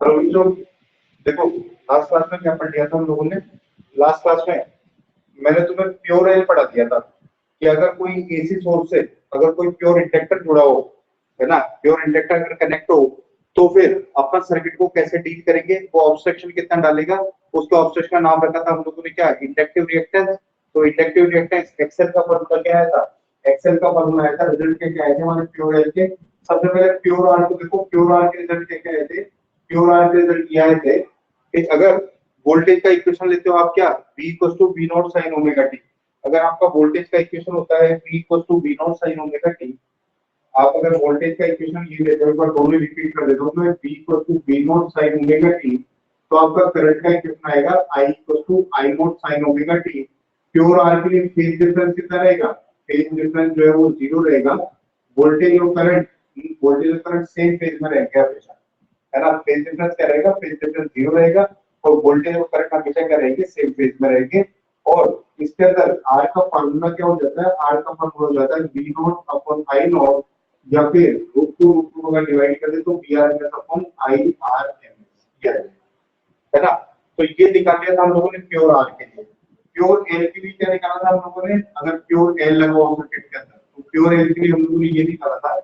और जो देखो लास्ट क्लास में क्या पढ़ लिया था हम लोगों ने, लास्ट क्लास में मैंने तुम्हें प्योर एल पढ़ा दिया था कि अगर कोई एसी सोर्स से अगर कोई प्योर इंडक्टर जुड़ा हो, है ना, प्योर इंडक्टर अगर कनेक्ट हो तो फिर अपन सर्किट को कैसे डील करेंगे, वो ऑब्स्ट्रक्शन कितना डालेगा, उसके ऑब्स्ट्रक्शन का नाम रखा था हम लोगों ने क्या, इंडक्टिव रिएक्टेंस। तो इंडक्टिव रिएक्टेंस एक्सेल का फॉर्मूला क्या आया था, एक्सेल का फॉर्मूला आया था रिजल्ट के क्या आए थे हमारे प्योर एल के। सबसे पहले प्योर आर को देखो, प्योर आर के रिजल्ट क्या आए थे, प्योर आर के रिजल्ट ये आए थे कि अगर वोल्टेज का इक्वेशन लेते हो आप क्या, V = V naught sin omega t। अगर आपका वोल्टेज का इक्वेशन होता है V = V naught sin omega t, आप अगर वोल्टेज का इक्वेशन ये लेते हो, एक बार दोनों रिपीट कर देता हूं मैं, V = V naught sin omega t, तो आपका करंट का इक्वेशन आएगा I = I naught sin omega t। Pure R के लिए फेज डिफरेंस कितना रहेगा, फेज डिफरेंस जो है वो 0 रहेगा। वोल्टेज और करंट सेम फेज में रहेंगे हमेशा, है ना। फेज डिफरेंस क्या रहेगा, फेज डिफरेंस 0 रहेगा और वोल्टेज और करंट हमेशा क्या रहेंगे, सेम फेज में रहेंगे। और इसके अंदर आर का फार्मूला क्या हो जाता है, आर का फार्मूला हो जाता है V naught upon I not, या फिर √2 अगर डिवाइड कर दे तो VRMS अपॉन IRMS, है ना। तो ये निकाल लिया था हम लोगों ने प्योर आर के लिए। प्योर एल के लिए क्या निकाला था हम लोगों ने, अगर प्योर एल लगा हो सर्किट के अंदर तो प्योर एल के लिए हम लोगों ने ये निकाला था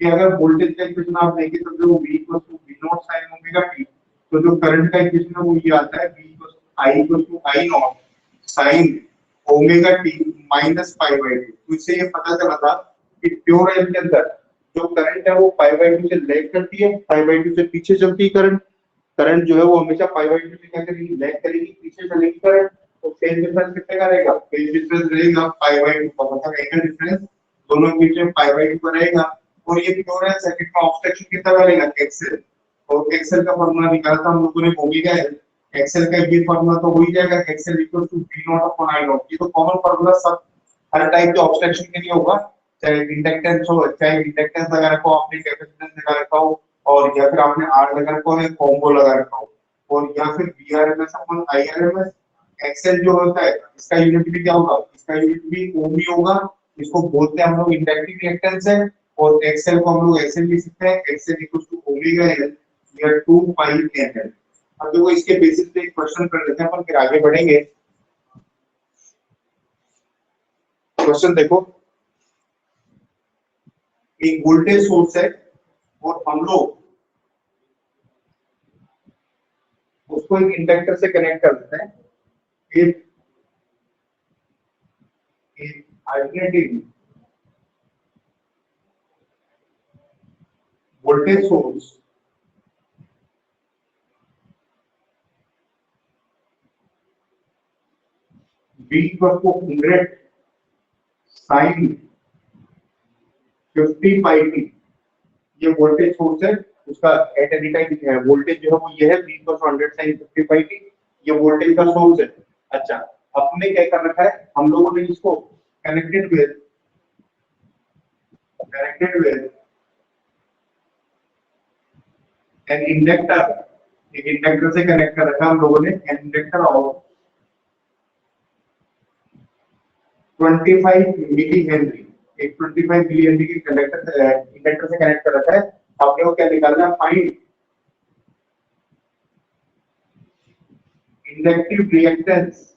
कि अगर वोल्टेज का इक्वेशन आप देखें तो जो V = V naught sin omega t, तो जो करंट का इक्वेशन है वो ये आता है I = I naught sin omega t minus pi by 2। तो इससे ये पता चला था कि प्योर एल के अंदर जो करंट है वो पाई बाय 2 से लैग करती है, पाई बाय 2 से पीछे चलती है करंट। करंट जो है वो हमेशा पाई बाय 2 से क्या करेगी, लैग करेगी, पीछे चलेगी करंट। तो फेज डिफरेंस कितने का रहेगा, फेज डिफरेंस रहेगा पाई बाय 2 का, मतलब एंगल डिफरेंस दोनों के बीच में पाई बाय 2 का रहेगा। और ये प्योर एल सर्किट का ऑब्स्ट्रक्शन कितना रहेगा, एक्सेल। और एक्सेल का फार्मूला निकाला था हम लोगों ने ओमेगा एल। एक्सेल का ये फार्मूला तो हो ही जाएगा, X L = V naught upon I naught. ये तो कॉमन फार्मूला सब हर टाइप के ऑब्स्ट्रक्शन के लिए होगा, चाहे इंडक्टेंस हो, चाहे इंडक्टेंस लगा रखा हो आपने, कैपेसिटेंस लगा रखा हो, और या फिर आपने आर लगा रखा हो या कॉम्बो लगा रखा हो, और या फिर VRMS अपॉन IRMS। एक्सेल जो होता है इसका यूनिट भी क्या होगा, इसका यूनिट भी ओम ही होगा। इसको बोलते हैं हम लोग इंडक्टिव रिएक्टेंस है। और एक्सेल को हम लोग ऐसे लिख सकते हैं, एक्सेल = ओमेगा एल या 2 पाई एल। अब देखो इसके बेसिस पे एक क्वेश्चन कर लेते हैं अपन, फिर आगे बढ़ेंगे। क्वेश्चन देखो, एक वोल्टेज सोर्स है और हम लोग उसको एक इंडक्टर से कनेक्ट कर देते हैं। एक alternative voltage source V = 100 sin 50 पाई t, ये वोल्टेज सोर्स है, उसका एट एनी टाइम वोल्टेज जो है वो ये है V = 100 sin 50 पाई t, ये वोल्टेज का सोर्स है। अच्छा, अपने क्या कर रखा है हम लोगों ने, इसको कनेक्टेड विद एन इंडक्टर, एक इंडक्टर से कनेक्ट कर रखा हम लोगों ने, an inductor of 25 milli henry, एक 25 मिली हेनरी की इंडक्टर से कनेक्ट कर रखा है। आपने को क्या निकालना है, find inductive reactance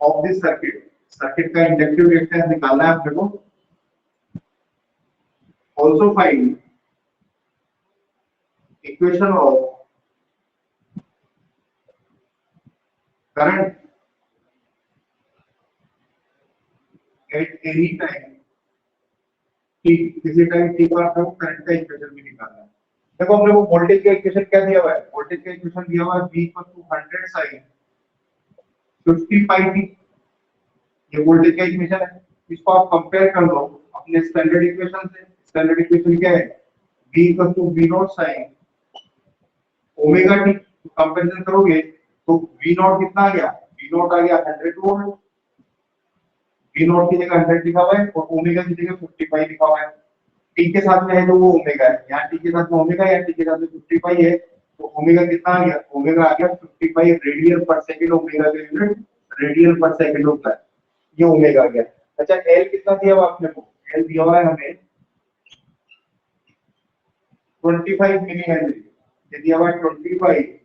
of this circuit. Circuit का इंडक्टिव रिएक्टेंस निकालना है आपने को। Also find equation of current at any time, किसी टाइम t पर आपको करंट का इक्वेशन भी निकालना है। देखो हमने वो वोल्टेज का इक्वेशन क्या दिया हुआ है, वोल्टेज का इक्वेशन दिया हुआ है V = 100 sin 50 पाई t, ये वोल्टेज का इक्वेशन है। इसको आप कंपेयर कर लो अपने स्टैंडर्ड इक्वेशन से। स्टैंडर्ड इक्वेशन क्या है, V = V naught sin omega t। Comparison करोगे तो V नॉट कितना आ गया, V नॉट आ गया 100 वोल्ट, V नॉट की जगह 100 लिखा हुआ है और ओमेगा की जगह 55 लिखा हुआ है। t के साथ में है तो वो ओमेगा है, यहाँ t के साथ में ओमेगा है, t के साथ में 55 है, तो ओमेगा कितना आ गया, ओमेगा आ गया 55 रेडियन पर सेकंड। ओमेगा का यूनिट रेडियन पर सेकंड होता है, ये ओमेगा आ गया। अच्छा, l कितना दिया हुआ आपने को, एल दिया हुआ है हमें 25 मिली हेनरी, ये दिया हुआ है 25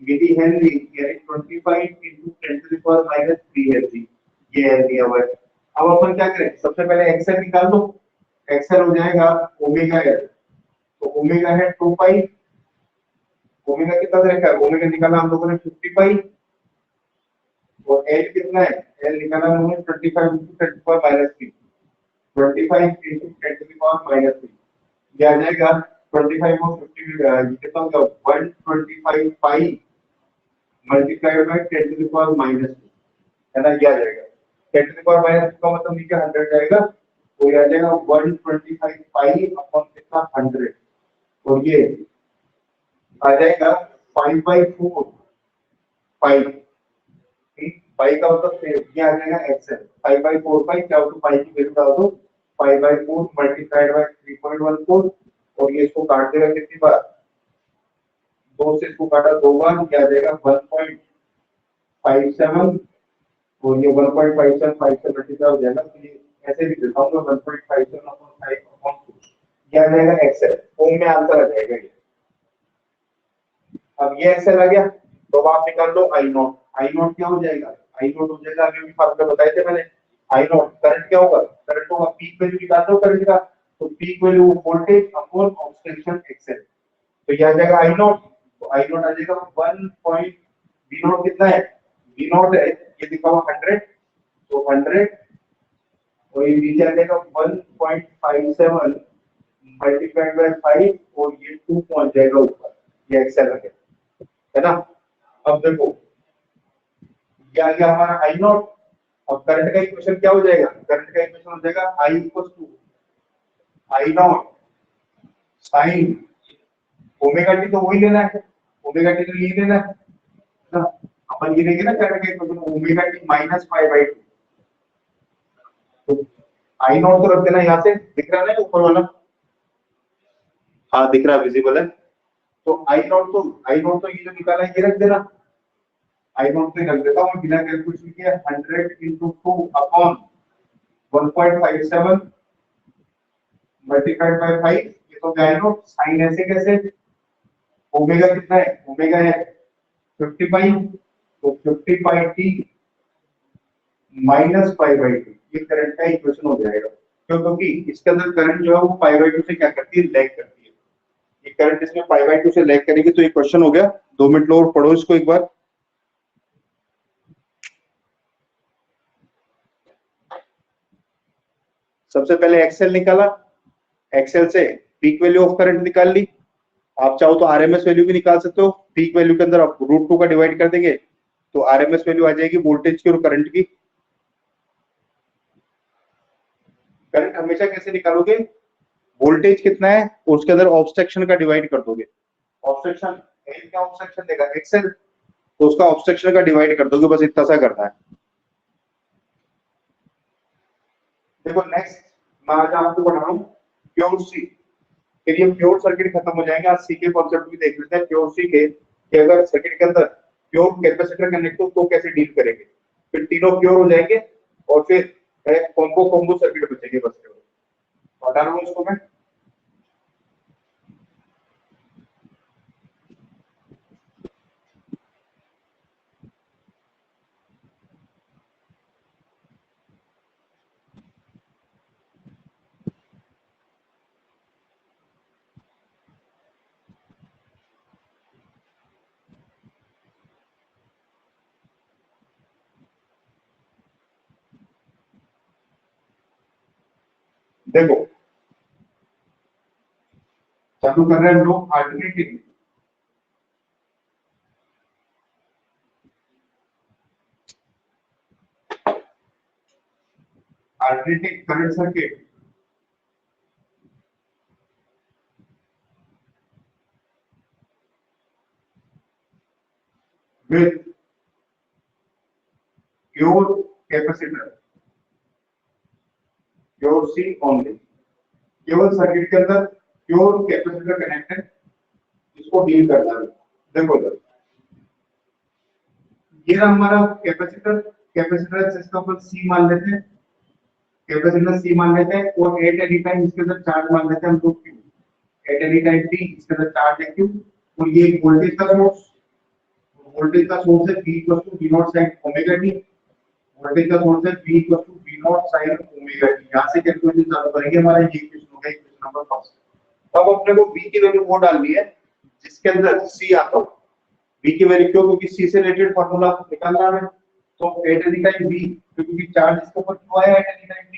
मिली हेनरी, यानी 25 into 10 to the power minus 3 Henry, ये एल दिया हुआ है। अब अपन क्या करें, सबसे पहले एक्सएल निकाल दो, एक्सएल हो जाएगा ओमेगा एल, तो ओमेगा है 2 पाई, ओमेगा कितना दे रखा है, ओमेगा निकाला हम लोगों ने 55, और एल कितना है, एल निकाला हम लोगों ने 25 into 10 to the power minus 3, 25 into 10 to the power minus 3, ये आ जाएगा 25 और 50 कितना होगा 125 pi multiplied by 10 to the power minus 2, है ना, ये आ जाएगा 10 टू द पावर माइनस 2 का मतलब नीचे 100 जाएगा, तो ये आ जाएगा 125 पाई अपॉन कितना 100, और ये आ जाएगा 5/4 पाई, ठीक, पाई का मतलब ये आ जाएगा एक्सएल 5/4 पाई, क्या हो तो पाई की वैल्यू डाल दो 5/4 मल्टीप्लाइड बाय 3.14, और ये इसको काट देगा कितनी बार, 2 से इसको काटा 2 बार, क्या आ जाएगा 1.57, और ये 1.57 हो जाएगा, तो ये ऐसे भी देता हूँ 1.57 अपॉन 5 अपॉन 2, ये आ जाएगा एक्सएल, ओम में आंसर आ जाएगा ये। अब ये एक्सएल आ गया, तो आप निकाल लो आई नॉट, आई नॉट क्या हो जाएगा, आई नॉट हो जाएगा, अभी भी फार्मूला बताए थे मैंने, आई नॉट करंट क्या होगा, करंट होगा पीक वैल्यू निकाल दो करंट का, तो peak value voltage upon obstruction XL, तो ये आ जाएगा आई नॉट, तो आई नॉट आ जाएगा 1 पॉइंट, वी नॉट कितना है, वी नॉट है ये लिखा हुआ 100, तो 100, और ये नीचे आ जाएगा 1.57 मल्टीप्लाइड बाय 5, और ये 2 पहुंच जाएगा ऊपर, ये एक्सएल आ गया, है ना। अब देखो ये आ गया हमारा आई नॉट, अब करंट का इक्वेशन क्या हो जाएगा, करंट का इक्वेशन हो जाएगा I equals to I naught sine omega T, तो वही लेना है, ओमेगा टी तो ये लेना है ना, अपन ये लेंगे ना करंट का इक्वेशन ओमेगा टी माइनस 5/2, तो आई नॉट तो रख देना, यहाँ से दिख रहा है ना ऊपर वाला, हाँ दिख रहा है, विजिबल है, तो आई नॉट तो ये जो निकाला है ये रख देना, आई नॉट पे रख देता हूँ बिना कैलकुलेशन किए 100 into 2 अपॉन 1.57 मल्टीप्लाइड बाय 5, ये तो आई नॉट, साइन ऐसे कैसे, ओमेगा कितना है, ओमेगा है 50 पाई, तो 50 पाई टी माइनस 5/2, ये करंट का इक्वेशन हो जाएगा, क्यों, क्योंकि इसके अंदर करंट जो है वो 5/2 से क्या करती है, लैग करती है, ये करंट इसमें 5/2 से लैग करेगी, तो ये क्वेश्चन हो गया। 2 मिनट लो और पढ़ो इसको एक बार। सबसे पहले एक्सएल निकाला, एक्सएल से पीक वैल्यू ऑफ करंट निकाल ली, आप चाहो तो आरएमएस वैल्यू भी निकाल सकते हो, पीक वैल्यू के अंदर आप √2 का डिवाइड कर देंगे तो आरएमएस वैल्यू आ जाएगी वोल्टेज की और करंट की। करंट हमेशा कैसे निकालोगे, वोल्टेज कितना है उसके अंदर ऑब्स्ट्रक्शन का डिवाइड कर दोगे, ऑब्स्ट्रक्शन एल क्या ऑब्स्ट्रक्शन देगा एक्सएल, तो उसका ऑब्स्ट्रक्शन का डिवाइड कर दोगे, बस इतना सा करना है। देखो नेक्स्ट मैं आज आपको पढ़ा रहा हूँ प्योर सी, फिर ये प्योर सर्किट खत्म हो जाएंगे, आज सी के कॉन्सेप्ट भी देख लेते हैं प्योर सी के, कि अगर सर्किट के अंदर प्योर कैपेसिटर कनेक्ट हो तो कैसे डील करेंगे, फिर तीनों प्योर हो जाएंगे और फिर कॉम्बो सर्किट बचेंगे बस, बता रहा हूँ इसको मैं। देखो चालू कर रहे हैं हम लोग alternative, alternative current circuit with pure capacitor, pure C only, केवल सर्किट के अंदर प्योर कैपेसिटर कनेक्टेड, इसको डील करना है। देखो सर ये रहा हमारा कैपेसिटर, कैपेसिटर जिसका अपन सी मान लेते हैं, कैपेसिटेंस C मान लेते हैं और एट एनी टाइम इसके अंदर चार्ज मान लेते हैं हम लोग Q, eight any time T इसके अंदर चार्ज है Q, और ये वोल्टेज का सोर्स, वोल्टेज का सोर्स है V equal to V naught sine omega T, voltage का सोर्स है V equal to V naught sine omega T. यहां से कैलकुलेशन चालू करेंगे, हमारा ये इक्वेशन हो गया इक्वेशन नंबर 1। अब अपने को V की वैल्यू वो डालनी है जिसके अंदर C आता हो। V की वैल्यू क्यों, क्योंकि C से रिलेटेड फार्मूला निकालना है, तो एट एनी टाइम V, क्योंकि चार्ज इसके ऊपर क्यों आया एट एनी टाइम V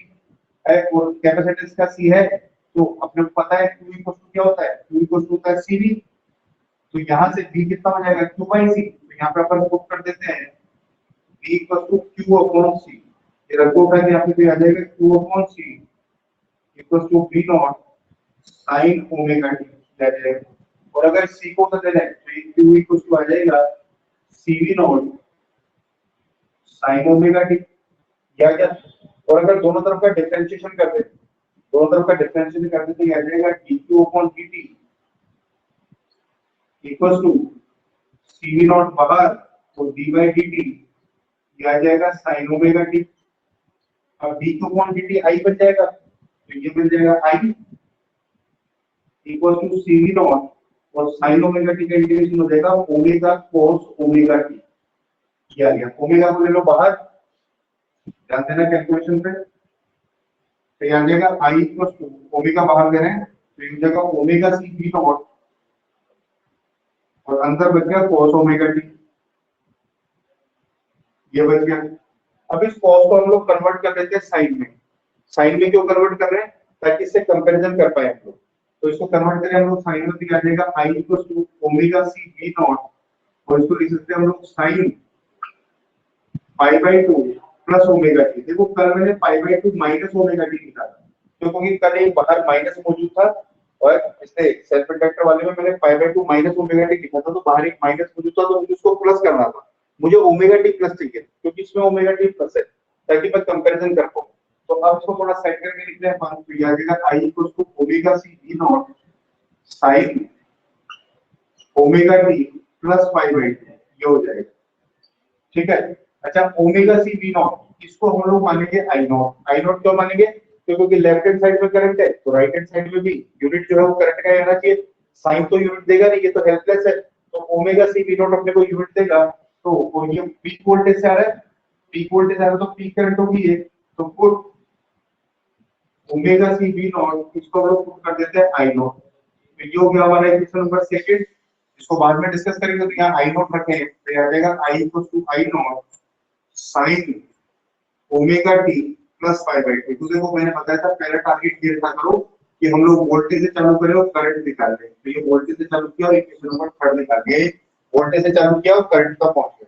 है, और कैपेसिटेंस का C है, तो अपने को पता है Q इक्वल टू क्या होता है, Q इक्वल टू होता है CV। तो यहां से V कितना हो जाएगा Q बाई C, तो यहां पे अपन पुट कर देते हैं V equal to Q upon C, ये रखो उठा के यहाँ पे आ जाएगा Q upon C equal to V naught sine omega T आ जाएगा। और अगर C को बदल दें तो ये Q इक्वल टू आ जाएगा CV not sine omega T, या क्या। और अगर दोनों तरफ का डिफरेंशिएशन कर दे, दोनों तरफ का डिफरेंशिएशन कर दे तो ये आ जाएगा dq upon dt equal to CV naught बाहर और d बाई dt, ये आ जाएगा साइन ओमेगा टी। अब dq अपॉन dt i बन जाएगा, तो ये बन जाएगा i equal to CV naught और साइन ओमेगा टी का इंटीग्रेशन हो जाएगा ओमेगा कोस ओमेगा टी, ये आ गया। ओमेगा को ले लो बाहर, ध्यान देना कैलकुलेशन पे, तो ये आ जाएगा i इक्वल टू ओमेगा बाहर ले रहे हैं तो ये हो जाएगा ओमेगा सी वी नॉट और अंदर बच गया cos ओमेगा टी, ये बच गया। अब इस cos को हम लोग कन्वर्ट कर देते हैं साइन में। साइन में क्यों कन्वर्ट कर रहे हैं, ताकि इससे कंपैरिजन कर पाए हम लोग। तो इसको कन्वर्ट करें हम लोग साइन में, तो आ जाएगा i equal to omega C V naught और इसको लिख सकते हैं हम लोग sine pi by 2 plus omega T. देखो कल मैंने pi by 2 minus omega T लिखा था, क्योंकि कल एक बाहर माइनस मौजूद था और इससे सेल्फ इंडक्टर वाले में मैंने pi by 2 minus omega T लिखा था, तो बाहर एक माइनस मौजूद था, तो मुझे उसको प्लस करना था। मुझे ओमेगा टी प्लस चाहिए क्योंकि इसमें ओमेगा टी प्लस है, ताकि मैं कंपैरिजन कर पाऊं। तो अब इसको थोड़ा सेट करके लिख रहे हैं हम, तो ये आ जाएगा i equal to omega C V naught sine omega T plus pi by 2, ये हो जाएगा। ठीक है। अच्छा, ओमेगा सी वी नॉट इसको हम लोग मानेंगे आई नॉट। आई नॉट क्यों मानेंगे, क्योंकि लेफ्ट हैंड साइड में करंट है तो राइट हैंड साइड में भी यूनिट जो है वो करंट का रहना चाहिए। साइन तो यूनिट देगा नहीं, ये तो हेल्पलेस है, तो ओमेगा सी वी नॉट अपने को यूनिट देगा। तो ये पीक वोल्टेज से आ रहा है, पीक वोल्टेज आ रहा है तो पीक करंट होगी ये, तो put omega C V naught इसको हम लोग पुट कर देते हैं आई नॉट। तो ये हो गया हमारा इक्वेशन नंबर सेकंड। इसको बाद में डिस्कस करेंगे, तो यहाँ आई नॉट रखें तो ये आ जाएगा I equal to I naught sine omega T plus pi by 2। तो देखो मैंने बताया था पहला टारगेट ये था करो कि हम लोग वोल्टेज से चालू करें और करंट निकाल लें। तो ये वोल्टेज से चालू किया और इक्वेशन नंबर थर्ड निकाल दिया। वोल्टेज से चालू किया और करंट तक पहुंच गए,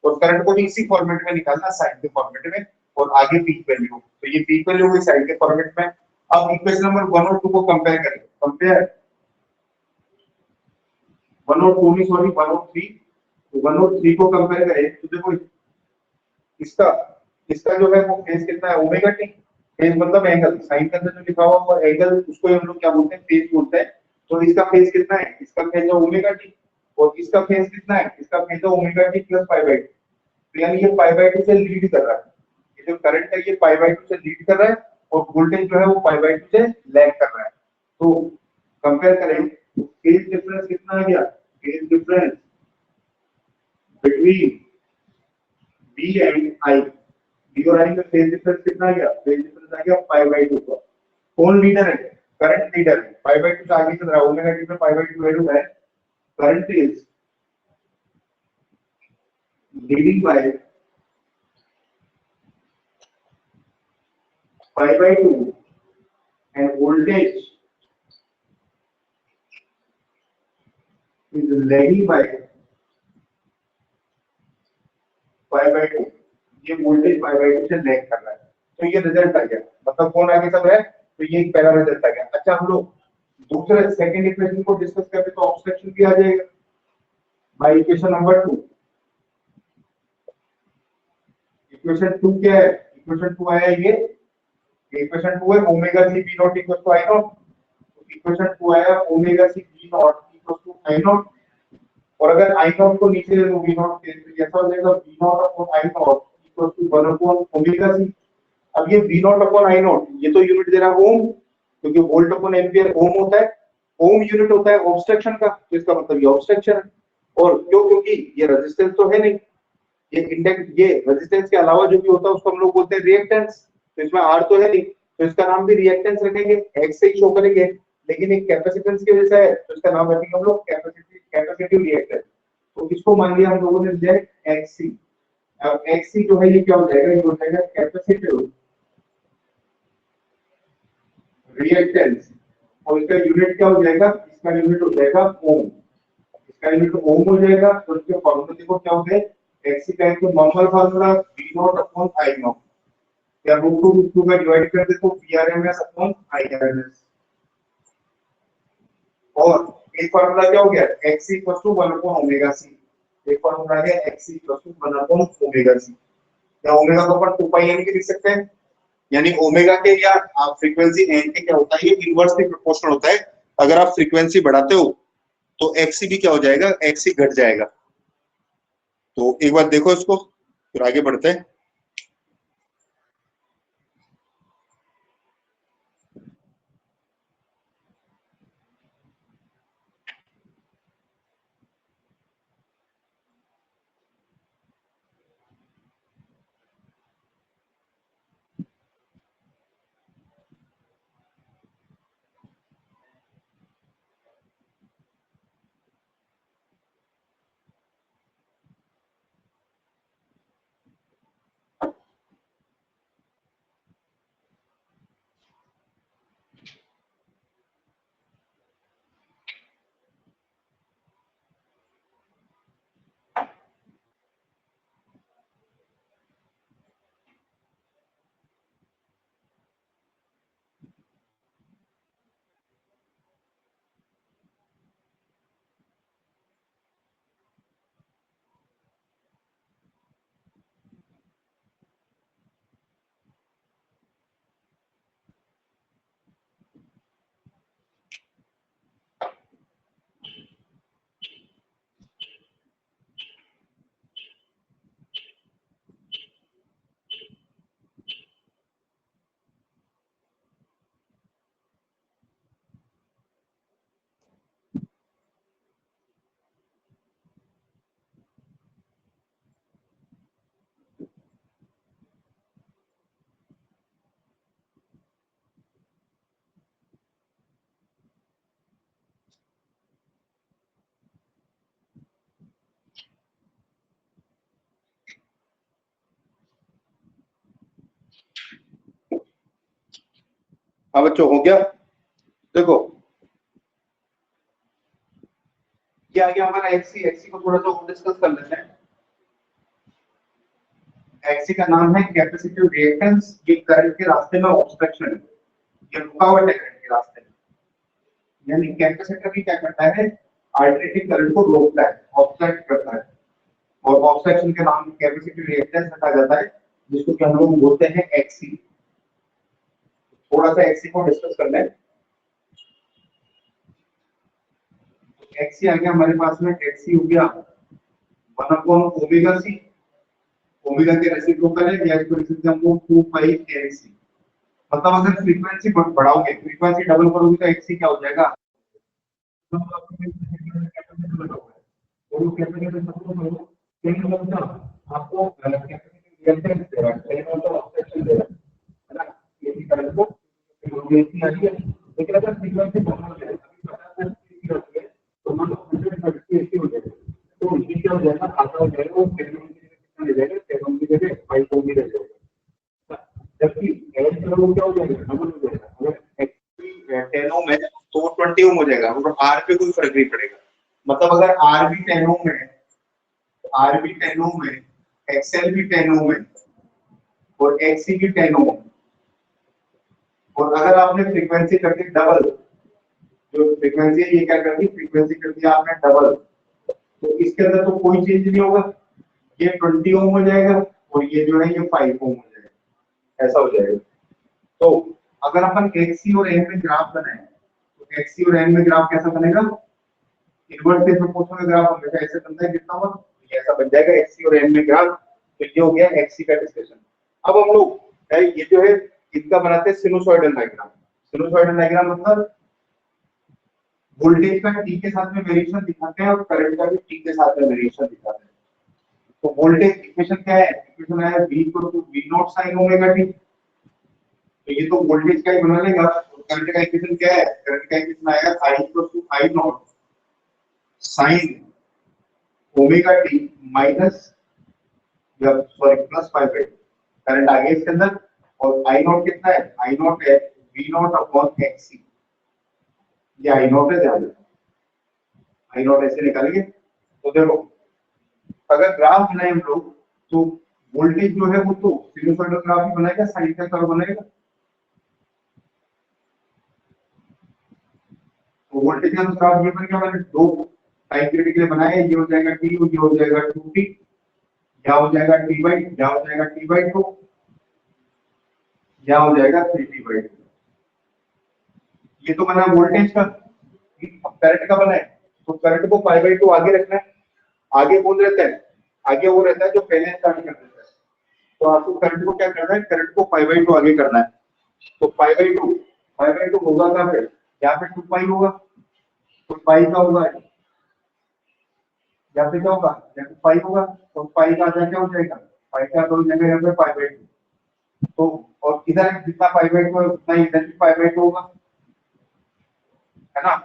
और करंट को भी इसी फॉर्मेट में निकालना, साइन के फॉर्मेट में, और आगे पीक वैल्यू। तो ये पीक वैल्यू हुई साइन के फॉर्मेट में। अब इक्वेशन नंबर 1 और 2 को कंपेयर करें। कंपेयर 1 और 2 नहीं, सॉरी 1 और 3, 1 और 3 को कंपेयर करें तो देखो इसका इसका जो है वो फेज कितना है, ओमेगा टी। फेज मतलब एंगल, साइन के अंदर जो लिखा हुआ वो एंगल, उसको हम लोग क्या बोलते हैं, फेज बोलते हैं। तो इसका फेज कितना है, इसका फेज है ओमेगा टी, और इसका फेज कितना है, इसका फेज है omega T plus pi by 2। तो यानी ये पाई बाई 2 से लीड कर रहा है, ये जो करंट है ये पाई बाई 2 से लीड कर रहा है, और वोल्टेज जो है वो पाई बाई 2 से लैग कर रहा है। तो कंपेयर करें तो फेज डिफरेंस कितना आ गया, phase difference between B and I, B और I में फेज डिफरेंस कितना आ गया, फेज डिफरेंस आ गया पाई बाई 2 का। कौन लीडर है, करंट लीडर है, पाई बाई 2 से आगे चल रहा है, ओमेगा टी में पाई बाई 2 वैल्यू है, current is leading by pi by 2 end voltage is lagging by pi by 2। ये वोल्टेज पाई बाई 2 से लैग कर रहा है, तो ये रिजल्ट आ गया। मतलब कौन आगे सब है, तो ये एक पहला रिजल्ट आ गया। अच्छा, हम लोग दूसरे सेकंड इक्वेशन को डिस्कस करते तो ऑब्स्ट्रक्शन भी आ जाएगा बाय इक्वेशन नंबर 2। इक्वेशन 2 क्या है, इक्वेशन 2 आया ये, इक्वेशन 2 है omega C V naught equal to I naught. Equation 2 आया omega C V naught equal to I naught, और अगर आई नॉट को नीचे ले लो वी नॉट के, तो ऐसा हो जाएगा V naught upon I naught equal to 1 upon omega C. अब ये V naught upon I naught, ये तो यूनिट दे रहा है ओम, क्योंकि वोल्ट अपॉन एम्पियर ओम होता है, ओम यूनिट होता है ऑब्स्ट्रक्शन का, तो इसका मतलब ये ऑब्स्ट्रक्शन है। और क्यों? क्योंकि ये रेजिस्टेंस तो है नहीं, ये इंडेक्स, ये रेजिस्टेंस के अलावा जो भी होता है उसको हम लोग बोलते हैं रिएक्टेंस, तो इसमें R तो है नहीं, तो इसका नाम भी रिएक्टेंस रखेंगे, X से ही शो करेंगे। लेकिन एक कैपेसिटेंस की वजह से है तो इसका नाम रखेंगे हम लोग कैपेसिटिव रिएक्टेंस। तो इसको मान लिया हम लोगों ने दिया है XC। अब XC जो है ये क्या हो जाएगा, ये हो जाएगा कैपेसिटिव रिएक्टेंस, और इसका यूनिट क्या हो जाएगा, इसका यूनिट हो जाएगा ओम, इसका यूनिट ओम हो जाएगा। तो इसके फॉर्मूला देखो क्या होते हैं, Xc का एक तो normal formula V naught upon I not, या √2 में डिवाइड कर दे तो Vrms अपॉन Irms, और एक फार्मूला क्या हो गया, Xc 1 अपॉन ओमेगा c, एक फार्मूला है Xc 1 अपॉन ओमेगा c, या ओमेगा को अपन 2 पाई n के लिख सकते हैं, यानी ओमेगा के या आप फ्रीक्वेंसी n के क्या होता है, ये इनवर्सली प्रोपोर्शनल होता है। अगर आप फ्रीक्वेंसी बढ़ाते हो तो Xc भी क्या हो जाएगा, Xc घट जाएगा। तो एक बार देखो इसको, फिर आगे बढ़ते हैं। हाँ बच्चों, हो गया? देखो ये आ गया हमारा Xc को थोड़ा सा और डिस्कस कर लेते हैं। Xc का नाम है कैपेसिटिव रिएक्टेंस, ये करंट के रास्ते में ऑब्स्ट्रक्शन है, ये रुकावट है करंट के रास्ते में, यानी कैपेसिटर भी क्या करता है, अल्टरनेटिंग करंट को रोकता है, ऑब्स्ट्रक्ट करता है, और ऑब्स्ट्रक्शन के नाम कैपेसिटिव रिएक्टेंस रखा जाता है, जिसको कि हम लोग बोलते हैं Xc। थोड़ा सा Xc को डिस्कस कर लें। Xc आ गया हमारे पास में, Xc हो गया 1 अपॉन ओमेगा c, ओमेगा के रेसिप्रोकल है, या इसको लिख सकते हैं हम लोग 2 पाई Xc। मतलब अगर फ्रीक्वेंसी बढ़ाओगे, फ्रीक्वेंसी डबल करोगे तो Xc क्या हो जाएगा, तो वो कैपेसिटर सपोज कहीं मतलब आपको कैपेसिटर रिएक्टेंस दे रहा है, कहीं मतलब ऑब्स्ट्रक्शन दे रहा है ना, ये भी करंट को फ्रीक्वेंसी आ रही है। लेकिन अगर फ्रीक्वेंसी बढ़ा है, अभी 50 की होती है तो मान लो 130 हो जाएगा, तो ये क्या हो जाएगा, आधा हो जाएगा, वो 10 ओम की जगह कितना ले जाएगा, 10 ओम की जगह 5 ओम ही ले जाएगा। जबकि एड करो क्या हो जाएगा, डबल हो जाएगा। अगर 10 ओम है तो 20 ओम हो जाएगा, और आर पे कोई फर्क नहीं पड़ेगा। मतलब अगर आर भी 10 ओम है, आर भी 10 ओम है, एक्सएल भी 10 ओम है, और एक्सी भी 10 ओम, और अगर आपने फ्रीक्वेंसी कर दी डबल, जो फ्रीक्वेंसी है ये क्या कर दी, फ्रीक्वेंसी कर दिया आपने डबल, तो इसके अंदर तो कोई चेंज नहीं होगा, ये 20 ओम हो जाएगा, और ये जो है ये 5 ओम हो जाएगा, ऐसा हो जाएगा। तो अगर अपन एक्सी और एन में ग्राफ बनाए, तो एक्सी और एन में ग्राफ कैसा बनेगा, इनवर्सली प्रोपोर्शनल ग्राफ हमेशा ऐसे बनता है, कितना हुआ ये ऐसा बन जाएगा एक्सी और एन में ग्राफ। तो ये हो गया एक्सी का डिस्कशन। अब हम लोग है ये जो है इसका बनाते हैं सिनुसॉइडल डायग्राम। सिनुसॉइडल डायग्राम मतलब वोल्टेज का टी के साथ में वेरिएशन दिखाते हैं और करंट का भी टी के साथ में वेरिएशन दिखाते हैं। तो वोल्टेज इक्वेशन क्या है, इक्वेशन है v equal to v naught sin omega t। तो ये तो वोल्टेज का ही बना लेगा। और करंट का इक्वेशन क्या है, करंट का इक्वेशन आएगा i equal to i naught sin omega t minus या sorry plus pi by current आगे इसके अंदर। और i नॉट कितना है, i नॉट है v नॉट अपॉन xc। ये i नॉट है, ध्यान रखना i नॉट ऐसे निकालेंगे। तो देखो अगर ग्राफ बनाए हम लोग तो वोल्टेज जो है वो तो सिनुसॉइडल ग्राफ ही बनाएगा, साइन का कर्व बनाएगा। तो वोल्टेज का ग्राफ ये बन गया, मैंने दो टाइम पीरियड के लिए बनाया है। ये हो जाएगा t, ये हो जाएगा 2t, यहाँ हो जाएगा t बाई, यहाँ हो जाएगा t बाई 2, यहाँ हो जाएगा 3t बाई 2। ये तो बना वोल्टेज का। करंट का बना है तो करंट को पाई बाई 2 आगे रखना है। आगे कौन रहता है, आगे वो रहता है जो पहले स्टार्ट कर देता है। तो आपको करंट को क्या करना है, करंट को पाई बाई 2 आगे करना है। तो पाई बाई 2 होगा कहाँ पे, यहाँ पे 2 पाई होगा। तो पाई का होगा यहाँ पे क्या होगा, यहाँ पे पाई होगा। तो पाई का आधा क्या हो जाएगा, पाई का आधा हो जाएगा यहाँ पे पाई बाई 2। तो और इधर जितना पाई बाई 2 है उतना इधर भी पाई बाई 2 होगा, है ना।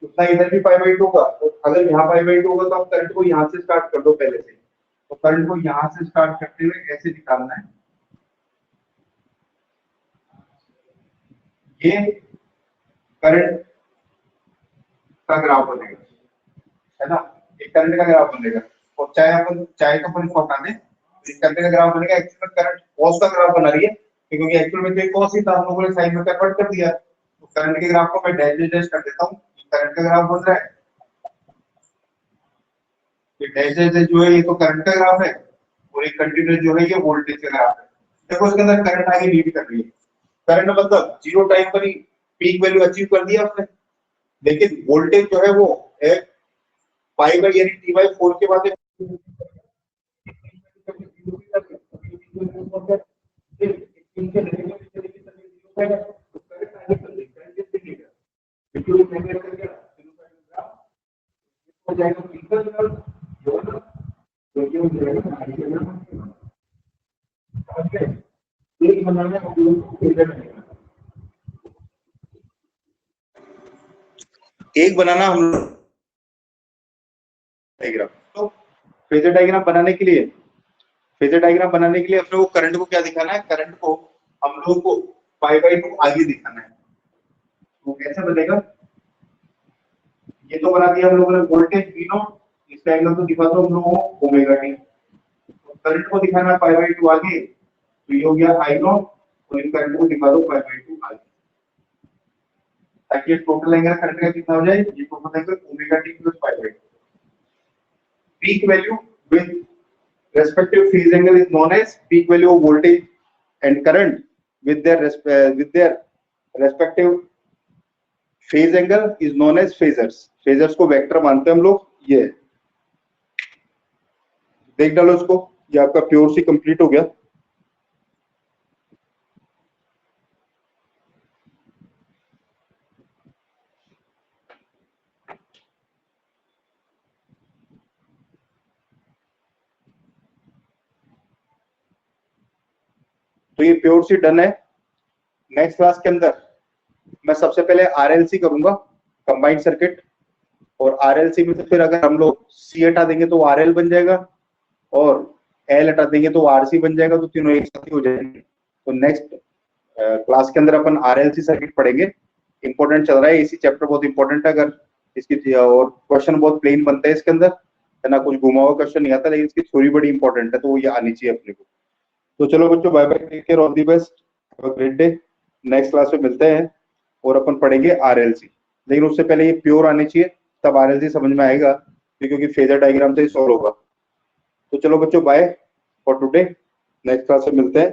उतना इधर भी पाई बाई 2 होगा। तो अगर यहाँ पाई बाई 2 होगा तो आप करंट को यहाँ से स्टार्ट कर दो पहले से। तो करंट को यहाँ से स्टार्ट करते हुए ऐसे निकालना है। ये करंट का ग्राफ बनेगा, है ना। एक करंट का ग्राफ बनेगा। और चाहे तो अपन इसको हटा दें, इस करंट का ग्राफ बनेगा। एक्चुअल में करंट कॉस का ग्राफ बना रही है क्योंकि एक्चुअल में तो कॉस ही था, हम लोगों ने साइन में कन्वर्ट कर दिया। तो करंट के ग्राफ को मैं डैश डैश कर देता हूँ। करंट का ग्राफ बन रहा है, ये डैश डैश जो है ये तो करंट का ग्राफ है, और एक कंटिन्यूअस जो है ये वोल्टेज का ग्राफ है। देखो इसके अंदर करंट आगे लीड कर रही है। करंट मतलब जीरो टाइम पर ही पीक वैल्यू अचीव कर दिया आपने। लेकिन वोल्टेज जो है वो है पाई बाई यानी टी बाई 4 के बाद एक बनाना हम लोग डायग्राम। तो फेजर डायग्राम बनाने के लिए अपने को करंट को क्या दिखाना है, करंट को हम लोग को पाई बाई 2 आगे दिखाना है। तो कैसे बनेगा, ये तो बना दिया हम लोगों ने वोल्टेज V नॉट, इसका एंगल तो दिखा दो हम लोगों को ओमेगा टी। तो करंट को दिखाना है पाई बाई 2 आगे, तो ये हो गया I नॉट, और इन करंट को दिखा दो पाई बाई 2 आगे, ताकि टोटल एंगल करंट का कितना हो जाए, ये total angle omega T plus pi by 2। Peak value with respective phase angle is known as peak value of voltage and current with their respective phase angle is known as phasors। phasors को vector मानते हैं हम लोग। ये देख डालो इसको, ये आपका प्योर सी कंप्लीट हो गया। तो ये प्योर सी डन है। नेक्स्ट क्लास के अंदर मैं सबसे पहले आरएलसी करूंगा, कंबाइंड सर्किट। और आरएलसी में तो फिर अगर हम लोग सी हटा देंगे तो आरएल बन जाएगा, और एल हटा देंगे तो आरसी बन जाएगा। तो तीनों एक साथ ही हो जाएंगे। तो नेक्स्ट क्लास के अंदर अपन आरएलसी सर्किट पढ़ेंगे। इंपॉर्टेंट चल रहा है, इसी चैप्टर बहुत इंपॉर्टेंट है। अगर इसकी और क्वेश्चन बहुत प्लेन बनते हैं इसके अंदर, है ना, कुछ घुमा हुआ क्वेश्चन नहीं आता, लेकिन इसकी थ्योरी बड़ी इंपॉर्टेंट है, तो वो ये आनी चाहिए अपने को। तो चलो बच्चों, bye bye, take care, all the best, have a great day. Next class में मिलते हैं और अपन पढ़ेंगे आरएलसी। लेकिन उससे पहले ये प्योर आनी चाहिए, तब आरएलसी समझ में आएगा, क्योंकि फेजर डायग्राम से ही सॉल्व होगा। तो चलो बच्चों, bye for today, next class में मिलते हैं।